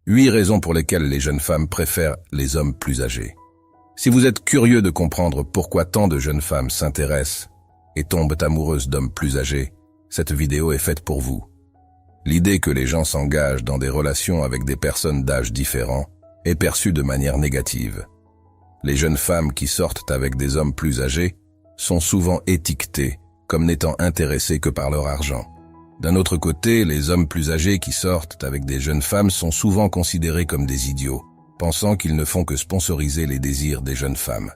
8 raisons pour lesquelles les jeunes femmes préfèrent les hommes plus âgés. Si vous êtes curieux de comprendre pourquoi tant de jeunes femmes s'intéressent et tombent amoureuses d'hommes plus âgés, cette vidéo est faite pour vous. L'idée que les gens s'engagent dans des relations avec des personnes d'âge différents est perçue de manière négative. Les jeunes femmes qui sortent avec des hommes plus âgés sont souvent étiquetées comme n'étant intéressées que par leur argent. D'un autre côté, les hommes plus âgés qui sortent avec des jeunes femmes sont souvent considérés comme des idiots, pensant qu'ils ne font que sponsoriser les désirs des jeunes femmes.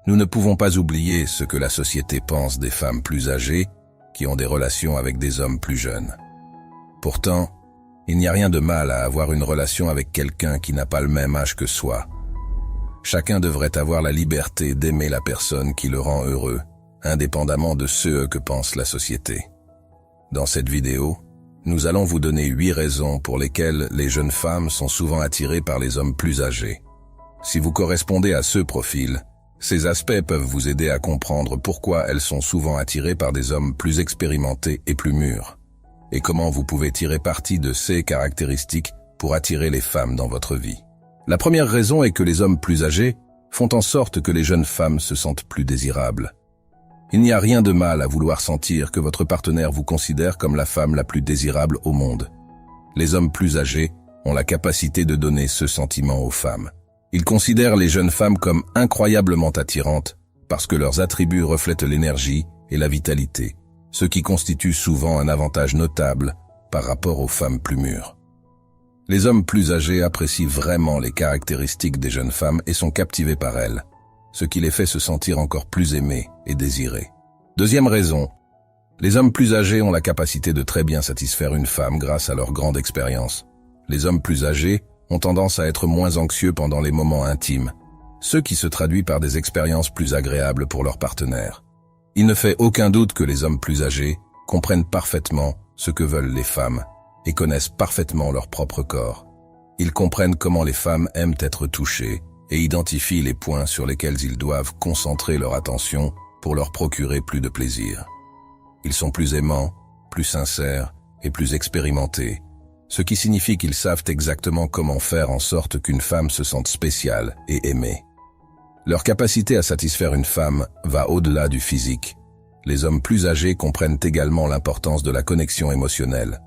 Nous ne pouvons pas oublier ce que la société pense des femmes plus âgées qui ont des relations avec des hommes plus jeunes. Pourtant, il n'y a rien de mal à avoir une relation avec quelqu'un qui n'a pas le même âge que soi. Chacun devrait avoir la liberté d'aimer la personne qui le rend heureux, indépendamment de ce que pense la société. Dans cette vidéo, nous allons vous donner 8 raisons pour lesquelles les jeunes femmes sont souvent attirées par les hommes plus âgés. Si vous correspondez à ce profil, ces aspects peuvent vous aider à comprendre pourquoi elles sont souvent attirées par des hommes plus expérimentés et plus mûrs, et comment vous pouvez tirer parti de ces caractéristiques pour attirer les femmes dans votre vie. La première raison est que les hommes plus âgés font en sorte que les jeunes femmes se sentent plus désirables. Il n'y a rien de mal à vouloir sentir que votre partenaire vous considère comme la femme la plus désirable au monde. Les hommes plus âgés ont la capacité de donner ce sentiment aux femmes. Ils considèrent les jeunes femmes comme incroyablement attirantes parce que leurs attributs reflètent l'énergie et la vitalité, ce qui constitue souvent un avantage notable par rapport aux femmes plus mûres. Les hommes plus âgés apprécient vraiment les caractéristiques des jeunes femmes et sont captivés par elles, ce qui les fait se sentir encore plus aimés et désirés. Deuxième raison, les hommes plus âgés ont la capacité de très bien satisfaire une femme grâce à leur grande expérience. Les hommes plus âgés ont tendance à être moins anxieux pendant les moments intimes, ce qui se traduit par des expériences plus agréables pour leur partenaire. Il ne fait aucun doute que les hommes plus âgés comprennent parfaitement ce que veulent les femmes et connaissent parfaitement leur propre corps. Ils comprennent comment les femmes aiment être touchées et identifient les points sur lesquels ils doivent concentrer leur attention pour leur procurer plus de plaisir. Ils sont plus aimants, plus sincères et plus expérimentés, ce qui signifie qu'ils savent exactement comment faire en sorte qu'une femme se sente spéciale et aimée. Leur capacité à satisfaire une femme va au-delà du physique. Les hommes plus âgés comprennent également l'importance de la connexion émotionnelle.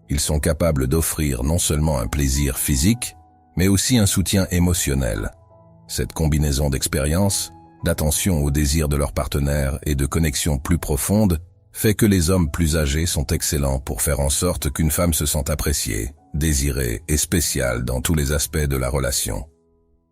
Ils sont capables d'offrir non seulement un plaisir physique, mais aussi un soutien émotionnel. Cette combinaison d'expérience, d'attention au désir de leur partenaire et de connexion plus profonde fait que les hommes plus âgés sont excellents pour faire en sorte qu'une femme se sente appréciée, désirée et spéciale dans tous les aspects de la relation.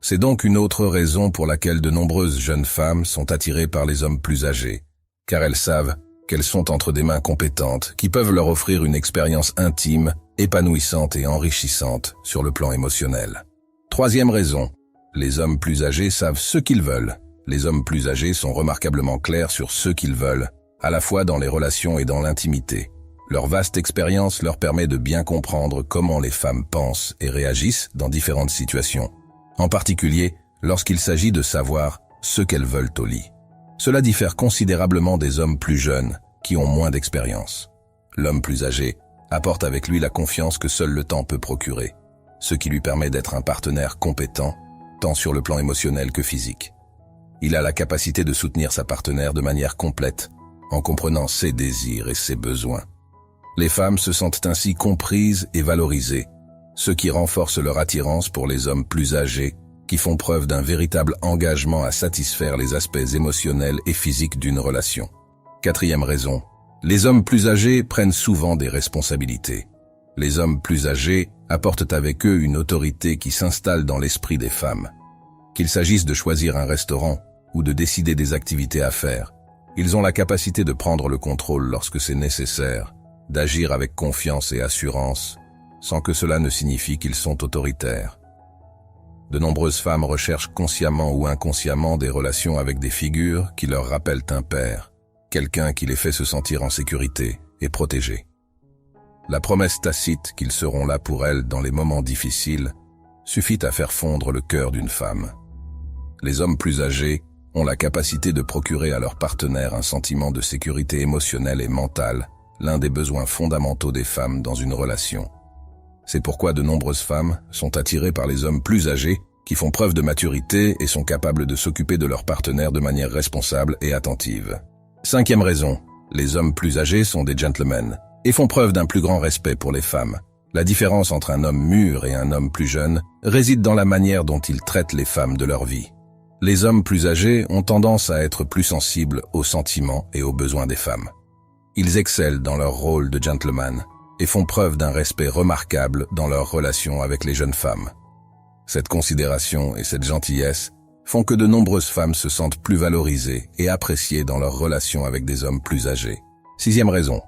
C'est donc une autre raison pour laquelle de nombreuses jeunes femmes sont attirées par les hommes plus âgés, car elles savent qu'elles sont entre des mains compétentes qui peuvent leur offrir une expérience intime, épanouissante et enrichissante sur le plan émotionnel. Troisième raison, les hommes plus âgés savent ce qu'ils veulent. Les hommes plus âgés sont remarquablement clairs sur ce qu'ils veulent, à la fois dans les relations et dans l'intimité. Leur vaste expérience leur permet de bien comprendre comment les femmes pensent et réagissent dans différentes situations, en particulier lorsqu'il s'agit de savoir ce qu'elles veulent au lit. Cela diffère considérablement des hommes plus jeunes, qui ont moins d'expérience. L'homme plus âgé apporte avec lui la confiance que seul le temps peut procurer, ce qui lui permet d'être un partenaire compétent, tant sur le plan émotionnel que physique. Il a la capacité de soutenir sa partenaire de manière complète, en comprenant ses désirs et ses besoins. Les femmes se sentent ainsi comprises et valorisées, ce qui renforce leur attirance pour les hommes plus âgés, qui font preuve d'un véritable engagement à satisfaire les aspects émotionnels et physiques d'une relation. Quatrième raison, les hommes plus âgés prennent souvent des responsabilités. Les hommes plus âgés apportent avec eux une autorité qui s'installe dans l'esprit des femmes. Qu'il s'agisse de choisir un restaurant ou de décider des activités à faire, ils ont la capacité de prendre le contrôle lorsque c'est nécessaire, d'agir avec confiance et assurance, sans que cela ne signifie qu'ils sont autoritaires. De nombreuses femmes recherchent consciemment ou inconsciemment des relations avec des figures qui leur rappellent un père, quelqu'un qui les fait se sentir en sécurité et protégés. La promesse tacite qu'ils seront là pour elles dans les moments difficiles suffit à faire fondre le cœur d'une femme. Les hommes plus âgés ont la capacité de procurer à leur partenaire un sentiment de sécurité émotionnelle et mentale, l'un des besoins fondamentaux des femmes dans une relation. C'est pourquoi de nombreuses femmes sont attirées par les hommes plus âgés qui font preuve de maturité et sont capables de s'occuper de leur partenaire de manière responsable et attentive. 5e raison, les hommes plus âgés sont des gentlemen et font preuve d'un plus grand respect pour les femmes. La différence entre un homme mûr et un homme plus jeune réside dans la manière dont ils traitent les femmes de leur vie. Les hommes plus âgés ont tendance à être plus sensibles aux sentiments et aux besoins des femmes. Ils excellent dans leur rôle de gentleman et font preuve d'un respect remarquable dans leur relation avec les jeunes femmes. Cette considération et cette gentillesse font que de nombreuses femmes se sentent plus valorisées et appréciées dans leur relation avec des hommes plus âgés. 6e raison,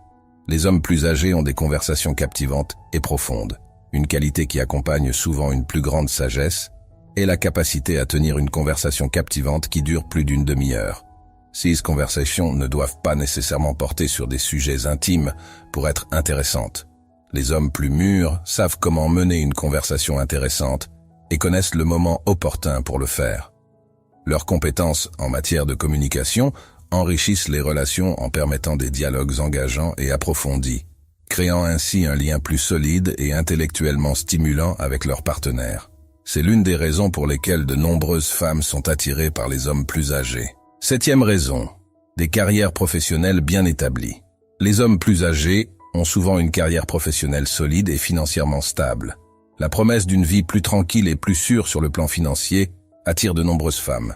les hommes plus âgés ont des conversations captivantes et profondes, une qualité qui accompagne souvent une plus grande sagesse et la capacité à tenir une conversation captivante qui dure plus d'une demi-heure. Ces conversations ne doivent pas nécessairement porter sur des sujets intimes pour être intéressantes. Les hommes plus mûrs savent comment mener une conversation intéressante et connaissent le moment opportun pour le faire. Leurs compétences en matière de communication enrichissent les relations en permettant des dialogues engageants et approfondis, créant ainsi un lien plus solide et intellectuellement stimulant avec leur partenaire. C'est l'une des raisons pour lesquelles de nombreuses femmes sont attirées par les hommes plus âgés. 7e raison, des carrières professionnelles bien établies. Les hommes plus âgés ont souvent une carrière professionnelle solide et financièrement stable. La promesse d'une vie plus tranquille et plus sûre sur le plan financier attire de nombreuses femmes.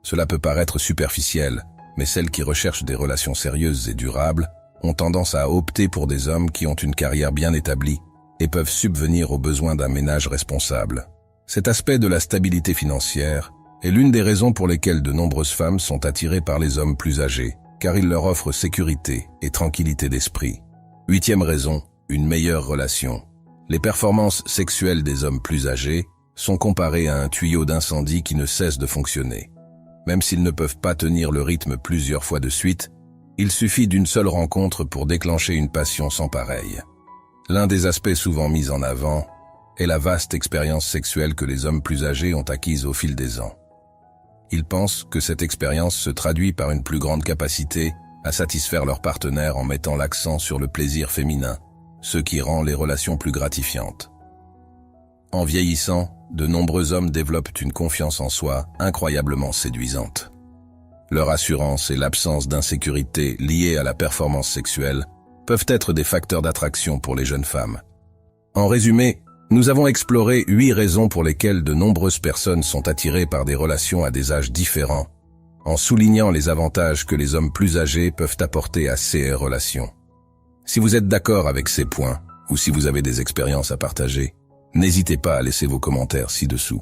Cela peut paraître superficiel, mais celles qui recherchent des relations sérieuses et durables ont tendance à opter pour des hommes qui ont une carrière bien établie et peuvent subvenir aux besoins d'un ménage responsable. Cet aspect de la stabilité financière est l'une des raisons pour lesquelles de nombreuses femmes sont attirées par les hommes plus âgés, car ils leur offrent sécurité et tranquillité d'esprit. 8e raison, une meilleure relation. Les performances sexuelles des hommes plus âgés sont comparées à un tuyau d'incendie qui ne cesse de fonctionner. Même s'ils ne peuvent pas tenir le rythme plusieurs fois de suite, il suffit d'une seule rencontre pour déclencher une passion sans pareille. L'un des aspects souvent mis en avant est la vaste expérience sexuelle que les hommes plus âgés ont acquise au fil des ans. Ils pensent que cette expérience se traduit par une plus grande capacité à satisfaire leur partenaire en mettant l'accent sur le plaisir féminin, ce qui rend les relations plus gratifiantes. En vieillissant, de nombreux hommes développent une confiance en soi incroyablement séduisante. Leur assurance et l'absence d'insécurité liées à la performance sexuelle peuvent être des facteurs d'attraction pour les jeunes femmes. En résumé, nous avons exploré 8 raisons pour lesquelles de nombreuses personnes sont attirées par des relations à des âges différents, en soulignant les avantages que les hommes plus âgés peuvent apporter à ces relations. Si vous êtes d'accord avec ces points, ou si vous avez des expériences à partager, n'hésitez pas à laisser vos commentaires ci-dessous.